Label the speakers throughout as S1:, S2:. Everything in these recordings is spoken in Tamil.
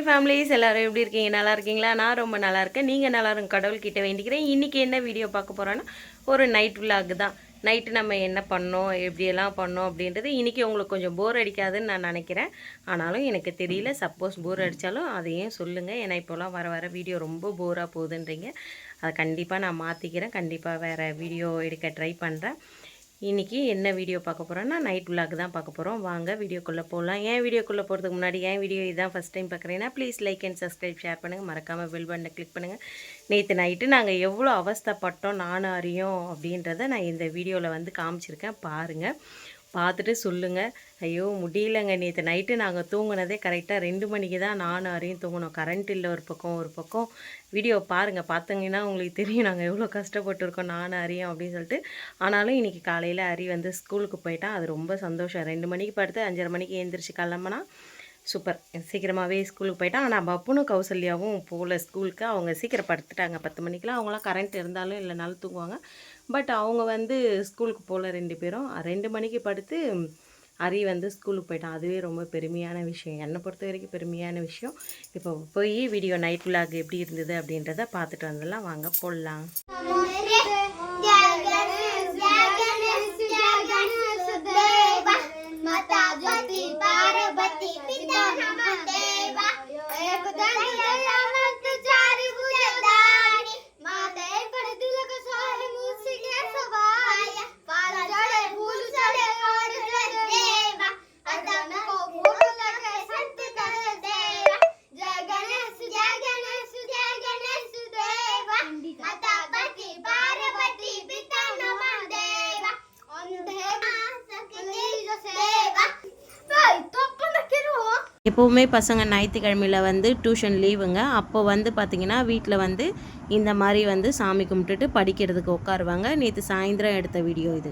S1: ஹாய் ஃபேமிலிஸ், எல்லோரும் எப்படி இருக்கீங்க? நல்லா இருக்கீங்களா? நான் ரொம்ப நல்லா இருக்கேன். நீங்கள் நல்லா இருங்க கடவுள்கிட்ட வேண்டிக்கிறேன். இன்றைக்கி என்ன வீடியோ பார்க்க போகிறோன்னா, ஒரு நைட் விலாக் தான். நைட்டு நம்ம என்ன பண்ணோம், எப்படியெல்லாம் பண்ணோம் அப்படின்றது இன்றைக்கி உங்களுக்கு கொஞ்சம் போர் அடிக்காதுன்னு நான் நினைக்கிறேன். ஆனாலும் எனக்கு தெரியல, சப்போஸ் போர் அடித்தாலும் அதையும் சொல்லுங்கள். ஏன்னா இப்போலாம் வர வர வீடியோ ரொம்ப போராக போகுதுன்றீங்க. அதை கண்டிப்பாக நான் மாற்றிக்கிறேன். கண்டிப்பாக வேறு வீடியோ எடுக்க ட்ரை பண்ணுறேன். இன்றைக்கி என்ன வீடியோ பார்க்க போகிறோன்னா, நைட் விலாக் தான் பார்க்க போகிறோம். வாங்க வீடியோக்குள்ளே போகலாம். வீடியோக்குள்ளே போகிறதுக்கு முன்னாடி வீடியோ இதான் ஃபஸ்ட் டைம் பார்க்குறேன்னா please like and subscribe, share பண்ணுங்கள். மறக்காமல் பெல் பட்டனை கிளிக் பண்ணுங்கள். நேற்று நைட்டு நாங்கள் எவ்வளோ அவஸ்தைப்பட்டோம் நானும் அறியோம் அப்படின்றத நான் இந்த வீடியோவில் வந்து காமிச்சிருக்கேன். பாருங்கள், பார்த்துட்டு சொல்லுங்கள். ஐயோ முடியலங்க, நேற்று நைட்டு நாங்கள் தூங்கினதே கரெக்டாக 2 மணிக்கு தான் நானும் அறியும் தூங்கினோம். கரண்ட் இல்லை ஒரு பக்கம். வீடியோ பாருங்கள், பார்த்தீங்கன்னா உங்களுக்கு தெரியும் நாங்கள் எவ்வளோ கஷ்டப்பட்டுருக்கோம் நானும் அறியும் அப்படின்னு சொல்லிட்டு. ஆனாலும் இன்றைக்கி காலையில் அரி வந்து ஸ்கூலுக்கு போயிட்டான். அது ரொம்ப சந்தோஷம். 2 மணிக்கு படுத்து 5:30 மணிக்கு எழுந்திரிச்சு கிளம்புனா சூப்பர். சீக்கிரமாகவே ஸ்கூலுக்கு போயிட்டான். ஆனால் பப்புனும் கௌசல்யாவும் போகல ஸ்கூலுக்கு. அவங்க சீக்கிரம் படுத்துட்டாங்க 10 மணிக்கெலாம். அவங்களாம் கரண்ட் இருந்தாலும் இல்லைனாலும் தூங்குவாங்க. பட் அவங்க வந்து ஸ்கூலுக்கு போகல 2 பேரும். 2 மணிக்கு படுத்து அரி வந்து ஸ்கூலுக்கு போயிட்டான். அதுவே ரொம்ப பெருமையான விஷயம், என்னை பொறுத்த வரைக்கும் பெருமையான விஷயம். இப்போ போய் வீடியோ நைட் விலாக் எப்படி இருந்தது அப்படின்றத பார்த்துட்டு வந்துடலாம். வாங்க போடலாம். எப்போவுமே பசங்க ஞாயிற்றுக்கிழமையில் வந்து டியூஷன் லீவுங்க. அப்போ வந்து பார்த்திங்கன்னா வீட்டில் வந்து இந்த மாதிரி வந்து சாமி கும்பிட்டுட்டு படிக்கிறதுக்கு உட்காருவாங்க. நேற்று சாயந்தரம் எடுத்த வீடியோ இது.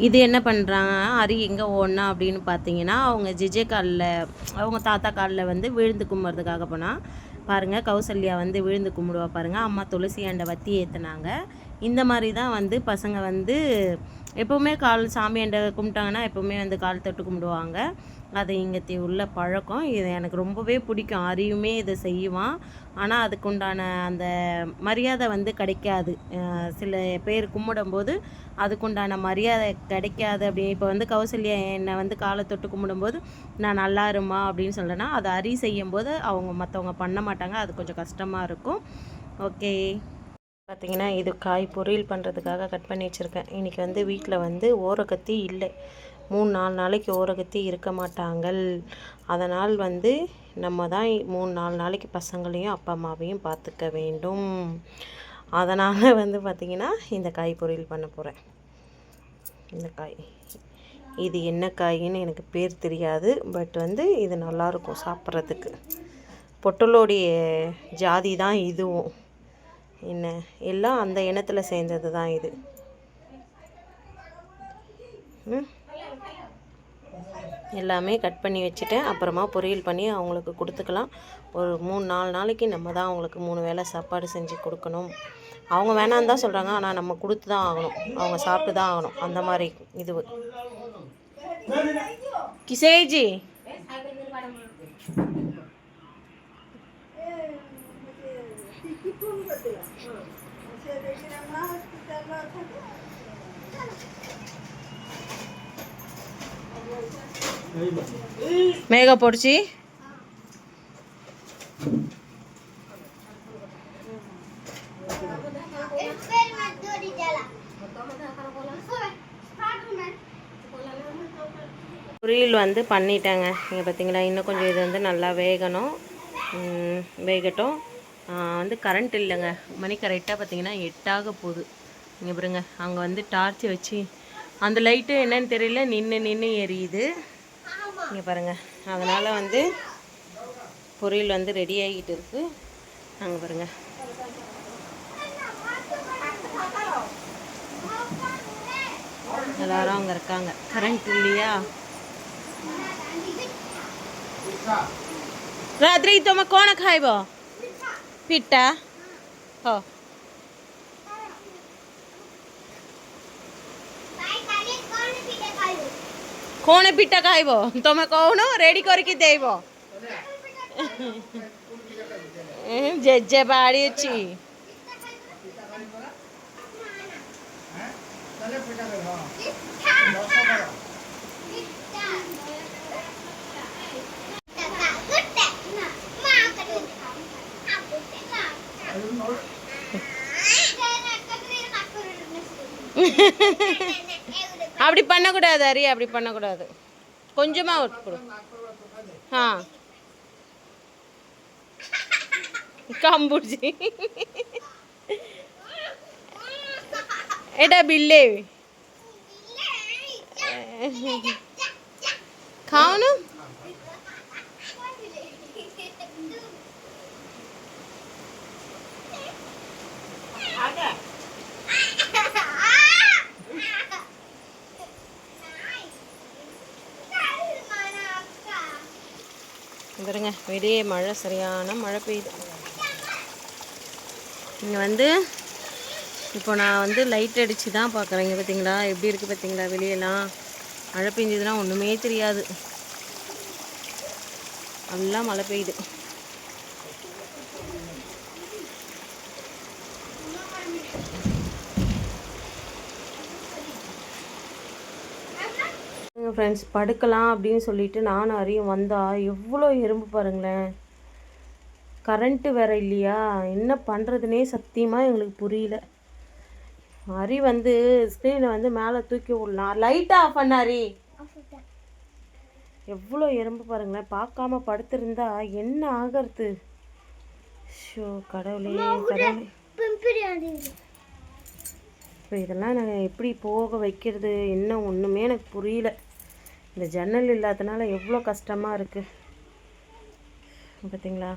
S1: இது என்ன பண்ணுறாங்க, அரி எங்கே ஓடனா அப்படின்னு பார்த்தீங்கன்னா, அவங்க ஜிஜே காலில், அவங்க தாத்தா காலில் வந்து விழுந்து கும்பிட்றதுக்காக போனால் பாருங்கள். கௌசல்யா வந்து விழுந்து கும்பிடுவா பாருங்கள். அம்மா துளசி ஆண்டை வத்தி ஏற்றுனாங்க. இந்த மாதிரி தான் வந்து பசங்க வந்து எப்போவுமே சாமி ஆண்டை கும்பிட்டாங்கன்னா எப்போவுமே வந்து கால் தொட்டு கும்பிடுவாங்க. அது இங்கே உள்ள பழக்கம். இது எனக்கு ரொம்பவே பிடிக்கும். அரியுமே இதை செய்வான். ஆனால் அதுக்குண்டான அந்த மரியாதை வந்து கிடைக்காது. சில பேர் கும்பிடும்போது அதுக்குண்டான மரியாதை கிடைக்காது. அப்படி இப்போ வந்து கௌசல்யா என்னை வந்து காலை தொட்டு கும்பிடும்போது நான் நல்லா இருமா அப்படின்னு சொல்கிறேன்னா, அதை அரி செய்யும்போது அவங்க மற்றவங்க பண்ண மாட்டாங்க. அது கொஞ்சம் கஷ்டமாக இருக்கும். ஓகே, பார்த்திங்கன்னா இது காய் பொரியல் பண்ணுறதுக்காக கட் பண்ணி வச்சுருக்கேன். இன்றைக்கி வந்து வீட்டில் வந்து ஓரக்கத்தி இல்லை. 3-4 நாளைக்கு ஓரகத்தி இருக்க மாட்டாங்கள். அதனால் வந்து நம்ம தான் 3-4 நாளைக்கு பசங்களையும் அப்பா அம்மாவையும் பார்த்துக்க வேண்டும். அதனால் வந்து பார்த்திங்கன்னா இந்த காய் பொரியல் பண்ண போகிறேன். இந்த காய், இது என்ன காயின்னு எனக்கு பேர் தெரியாது. பட் வந்து இது நல்லாயிருக்கும் சாப்பிட்றதுக்கு. பொட்டலோடைய ஜாதி தான் இதுவும். என்ன எல்லாம் அந்த இனத்தில் சேர்ந்தது தான் இது. எல்லாமே கட் பண்ணி வச்சுட்டேன். அப்புறமா பொரியல் பண்ணி அவங்களுக்கு கொடுத்துக்கலாம். ஒரு 3-4 நாளைக்கு நம்ம தான் அவங்களுக்கு 3 வேளை சாப்பாடு செஞ்சு கொடுக்கணும். அவங்க வேணான்னு தான் சொல்கிறாங்க, ஆனால் நம்ம கொடுத்து தான் ஆகணும். அவங்க சாப்பிட்டு தான் ஆகணும். அந்த மாதிரி இது கிசேஜி மேக பொடிச்சு பொரியல் வந்து பண்ணிட்டேங்க. இங்கே பார்த்தீங்களா, இன்னும் கொஞ்சம் இது வந்து நல்லா வேகட்டும். வந்து கரண்ட் இல்லைங்க. மணி கரெக்டாக பார்த்தீங்கன்னா 8 ஆக போகுது. இங்கே பாருங்க, அங்கே வந்து டார்ச் வச்சு அந்த லைட்டு என்னன்னு தெரியல நின்று எரியுது. இங்கே பாருங்கள். அதனால் வந்து பொரியல் வந்து ரெடி ஆகிட்டு இருக்குது. நாங்கள் பாருங்கள், எல்லாரும் அங்கே இருக்காங்க. கரண்ட் இல்லையா? रात्रि तुम कौन खाइब पिट्टा हो कौन पिट्टा खाइब तुम कौन रेडी करके देब జెజ్జె పాడి వచ్చి அப்படி பண்ணக்கூடாது ஹரி, அப்படி பண்ணக்கூடாது. கொஞ்சமாக கொடு. ஆ காம்புடிச்சி ఏటా బిల్లే खाओ பாருங்க, வெளியே மழை, சரியான மழை பெய்யுது. இங்கே வந்து இப்போ நான் வந்து லைட் அடித்து தான் பார்க்குறேன். இங்கே பார்த்தீங்களா எப்படி இருக்குது பார்த்தீங்களா? வெளியெல்லாம் மழை பெஞ்சதுன்னா ஒன்றுமே தெரியாது, நல்லா மழை பெய்யுது. ஃப்ரெண்ட்ஸ், படுக்கலாம் அப்படின்னு சொல்லிட்டு நானும் அறியும் வந்தால் எவ்வளோ எறும்பு பாருங்களேன். கரண்ட்டு வேற இல்லையா, என்ன பண்ணுறதுனே சத்தியமாக எங்களுக்கு புரியல. ஹரி வந்து ஸ்க்ரீனை வந்து மேலே தூக்கி விடலாம். லைட்டாக ஆஃப் பண்ணாரி. எவ்வளோ எறும்பு பாருங்களேன். பார்க்காம படுத்திருந்தா என்ன ஆகிறது? ஷோ கடவுளே கடவுளே. இப்போ இதெல்லாம் நாங்கள் எப்படி போக வைக்கிறது என்ன ஒன்றுமே எனக்கு புரியல. இந்த ஜன்னல் இல்லாதனால எவ்வளோ கஷ்டமாக இருக்குது பார்த்தீங்களா?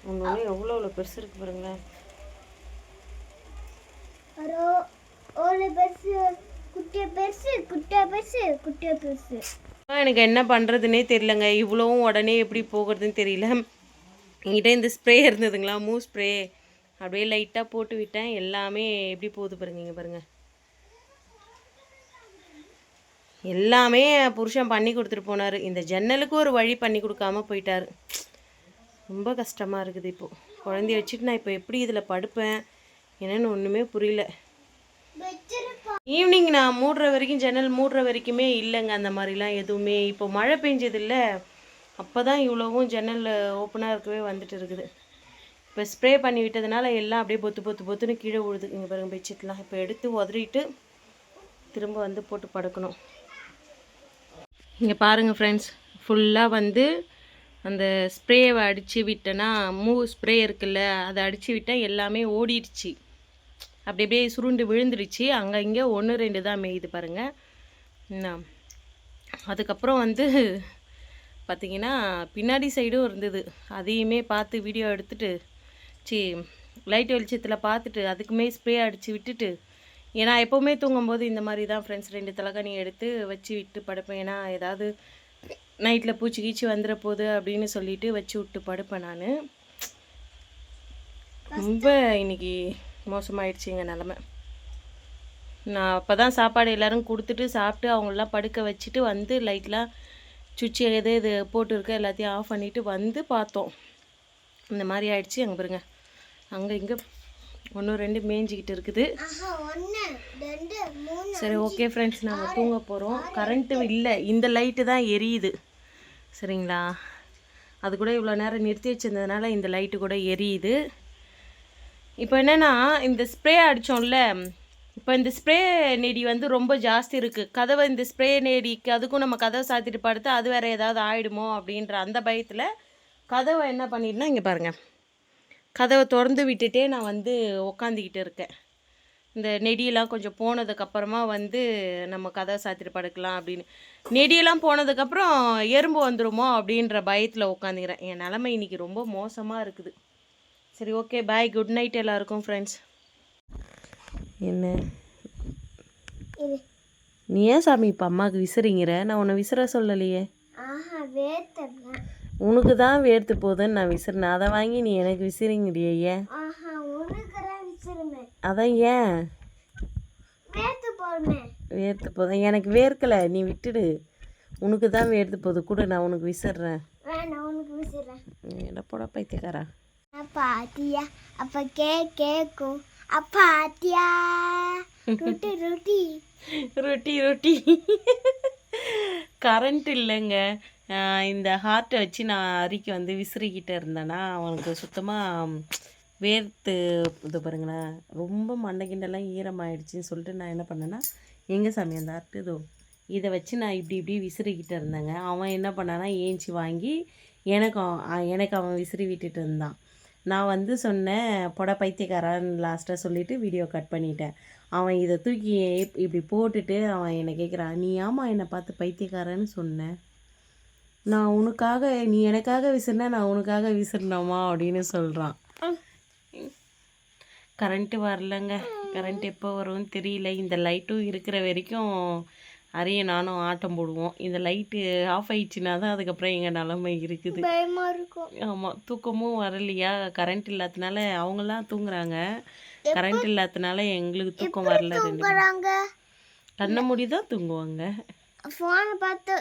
S1: ஒன்று எவ்வளோ பெருசு இருக்குது பாருங்களேன். எனக்கு என்ன பண்ணுறதுனே தெரியலங்க. இவ்வளோவும் உடனே எப்படி போகிறதுன்னு தெரியல. என்கிட்ட இந்த ஸ்ப்ரே இருந்ததுங்களா, மூ ஸ்ப்ரே, அப்படியே லைட்டாக போட்டு விட்டேன். எல்லாமே எப்படி போகுது பாருங்க. இங்கே பாருங்கள், எல்லாமே புருஷன் பண்ணி கொடுத்துட்டு போனார். இந்த ஜன்னலுக்கு ஒரு வழி பண்ணி கொடுக்காம போயிட்டார். ரொம்ப கஷ்டமாக இருக்குது. இப்போது குழந்தைய வச்சுட்டு நான் இப்போ எப்படி இதில் படுப்பேன் என்னென்னு ஒன்றுமே புரியல. ஈவினிங் நான் மூடுற வரைக்கும், ஜன்னல் மூடுற வரைக்குமே இல்லைங்க அந்த மாதிரிலாம் எதுவுமே. இப்போ மழை பெஞ்சது இல்லை, அப்போ தான் இவ்வளோவும் ஜன்னல் ஓப்பனாக இருக்கவே வந்துட்டு இருக்குது. இப்போ ஸ்ப்ரே பண்ணி விட்டதுனால எல்லாம் அப்படியே பொத்துன்னு கீழே விழுது. இங்கே பாருங்கள் பெட்ஷீட்லாம் இப்போ எடுத்து உதறிட்டு திரும்ப வந்து போட்டு படுக்கணும். இங்கே பாருங்கள் ஃப்ரெண்ட்ஸ், ஃபுல்லாக வந்து அந்த ஸ்ப்ரேவை அடித்து விட்டேன்னா, ஸ்ப்ரே இருக்குல்ல, அதை அடித்து விட்டேன். எல்லாமே ஓடிடுச்சு, அப்படி அப்படியே சுருண்டு விழுந்துடுச்சு. அங்கே இங்கே 1-2 தான் மேயுது பாருங்கள். என்ன அதுக்கப்புறம் வந்து பார்த்திங்கன்னா பின்னாடி சைடும் இருந்தது, அதையுமே பார்த்து வீடியோ எடுத்துகிட்டு லைட் வெளிச்சத்தில் பார்த்துட்டு அதுக்குமே ஸ்ப்ரே அடித்து விட்டுட்டு, ஏன்னா எப்போவுமே தூங்கும்போது இந்த மாதிரி தான் ஃப்ரெண்ட்ஸ் 2 தலைகாணி எடுத்து வச்சு விட்டு படுப்பேன். ஏன்னா ஏதாவது நைட்டில் பூச்சி கீச்சி வந்துட போகுது அப்படின்னு சொல்லிட்டு வச்சு விட்டு படுப்பேன். நான் ரொம்ப இன்றைக்கி மோசமாயிடுச்சுங்க நிலமை. நான் அப்போ தான் சாப்பாடு எல்லோரும் கொடுத்துட்டு சாப்பிட்டு அவங்களெலாம் படுக்க வச்சுட்டு வந்து லைட்லாம் சுவிட்ச் இது போட்டுருக்க எல்லாத்தையும் ஆஃப் பண்ணிவிட்டு வந்து பார்த்தோம். இந்த மாதிரி ஆயிடுச்சு. அங்கே பாருங்க, அங்கே இங்கே 1-2 மேய்ஞ்சிக்கிட்டு இருக்குது. சரி ஓகே ஃப்ரெண்ட்ஸ், நாங்கள் தூங்க போகிறோம். கரண்ட்டு இல்லை, இந்த லைட்டு தான் எரியுது சரிங்களா. அது கூட இவ்வளோ நேரம் நிறுத்தி வச்சிருந்ததுனால இந்த லைட்டு கூட எரியுது. இப்போ என்னென்னா, இந்த ஸ்ப்ரே அடித்தோம்ல, இப்போ இந்த ஸ்ப்ரே நெடி வந்து ரொம்ப ஜாஸ்தி இருக்குது. கதவை இந்த ஸ்ப்ரே நெடிக்கு அதுக்கும் நம்ம கதவை சாத்திட்டு படுத்து அது வேறு ஏதாவது ஆகிடுமோ அப்படின்ற அந்த பயத்தில் கதவை என்ன பண்ணிட்டுனா, இங்கே பாருங்கள், கதவை திறந்து விட்டுட்டே நான் வந்து உக்காந்துக்கிட்டு இருக்கேன். இந்த நெடியெல்லாம் கொஞ்சம் போனதுக்கப்புறமா வந்து நம்ம கதவை சாத்திட்டு படுக்கலாம் அப்படின்னு. நெடியெல்லாம் போனதுக்கப்புறம் எறும்பு வந்துடுமோ அப்படின்ற பயத்தில் உட்காந்துக்கிறேன். என் நிலமை இன்றைக்கி ரொம்ப மோசமாக இருக்குது. சரி ஓகே, பாய், குட் நைட் எல்லாருக்கும் ஃப்ரெண்ட்ஸ். என்ன நீ ஏன் சாமி இப்போ அம்மாவுக்கு விசிறிங்கிற? நான் உன்னை விசிற சொல்லலையே. உனக்கு தான் வேர்த்து போகுதுன்னு நான் விசிறினேன். அதை வாங்கி நீ எனக்கு விசிறிங்கிறியே. ஏன்? அதான் ஏன்? வேர்த்து போதும். எனக்கு வேர்க்கலை, நீ விட்டுடு. உனக்கு தான் வேர்த்து போகுது கூட, நான் உனக்கு விசிறேன். என்ன போட பைத்தியக்காரா.
S2: பாத்தியா அப்ப கேக்கும் அப்பாத்தியா ரொட்டி ரொட்டி
S1: ரொட்டி ரொட்டி. கரண்ட் இல்லைங்க. இந்த ஹார்ட்டை வச்சு நான் அரிக்கு வந்து விசிறிக்கிட்டே இருந்தேன்னா அவனுக்கு சுத்தமாக வேர்த்து இது பாருங்களேன், ரொம்ப மண்டைக்கிண்டெல்லாம் ஈரமாயிடுச்சின்னு சொல்லிட்டு நான் என்ன பண்ணேன்னா, எங்கே சாமி அந்த ஹார்ட்டு இதோ இதை வச்சு நான் இப்படி விசிறிக்கிட்டு இருந்தேங்க. அவன் என்ன பண்ணானா ஏஞ்சி வாங்கி எனக்கு அவன் விசிறி விட்டுட்டு இருந்தான். நான் வந்து சொன்னேன் பொட பைத்தியக்காரான்னு லாஸ்ட்டாக சொல்லிவிட்டு வீடியோ கட் பண்ணிட்டேன். அவன் இதை தூக்கி இப்படி போட்டுட்டு அவன் என்னை கேட்குறான், நீ ஆமா என்னை பார்த்து பைத்தியக்காரன்னு சொன்னேன், நான் உனக்காக நீ எனக்காக விசிறினா நான் உனக்காக விசிறினோமா அப்படின்னு சொல்கிறான். கரண்ட்டு வரலங்க. கரண்ட் எப்போ வரும்னு தெரியல. இந்த லைட்டும் இருக்கிற வரைக்கும் அரிய நானும் ஆட்டம் போடுவோம். இந்த லைட்டு ஆஃப் ஆயிடுச்சுன்னா தான் அதுக்கப்புறம் எங்கள் நிலமை இருக்குது. ஆமாம், தூக்கமும் வரலையா, கரண்ட் இல்லாதனால அவங்களாம் தூங்குறாங்க, கரண்ட் இல்லாதனால எங்களுக்கு தூக்கம் வரல. கண்ணை மூடி தான் தூங்குவாங்க.
S2: ஃபோனை பார்த்து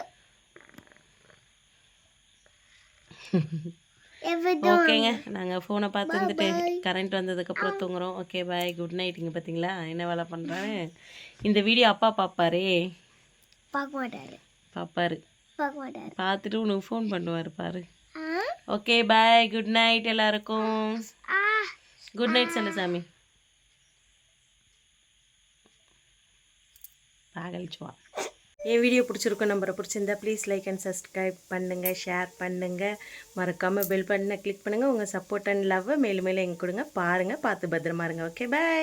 S1: ஓகேங்க, நாங்கள் ஃபோனை பார்த்து வந்துட்டு கரண்ட் வந்ததுக்கப்புறம் தூங்குறோம். Okay bye, good night. இங்கே பார்த்தீங்களா என்ன வேலை பண்ணுறாரு. இந்த வீடியோ அப்பா பார்ப்பாரே, பார்ப்பாரு, பார்த்துட்டு உனக்கு ஃபோன் பண்ணுவார் பாரு. ஓகே பாய், குட் நைட் எல்லாருக்கும். குட் நைட் சொல்லு சாமி. பாகலிச்சுவா. என் வீடியோ பிடிச்சிருக்கோம், நம்பரை பிடிச்சிருந்தா ப்ளீஸ் லைக் அண்ட் சப்ஸ்கிரைப் பண்ணுங்கள், ஷேர் பண்ணுங்கள், மறக்காமல் பெல் பட்டனை கிளிக் பண்ணுங்கள். உங்கள் சப்போர்ட் அண்ட் லவ்வை மேலும் மேலும் எங்க கொடுங்க. பாருங்கள், பார்த்து பத்திரமா இருங்க. Okay bye.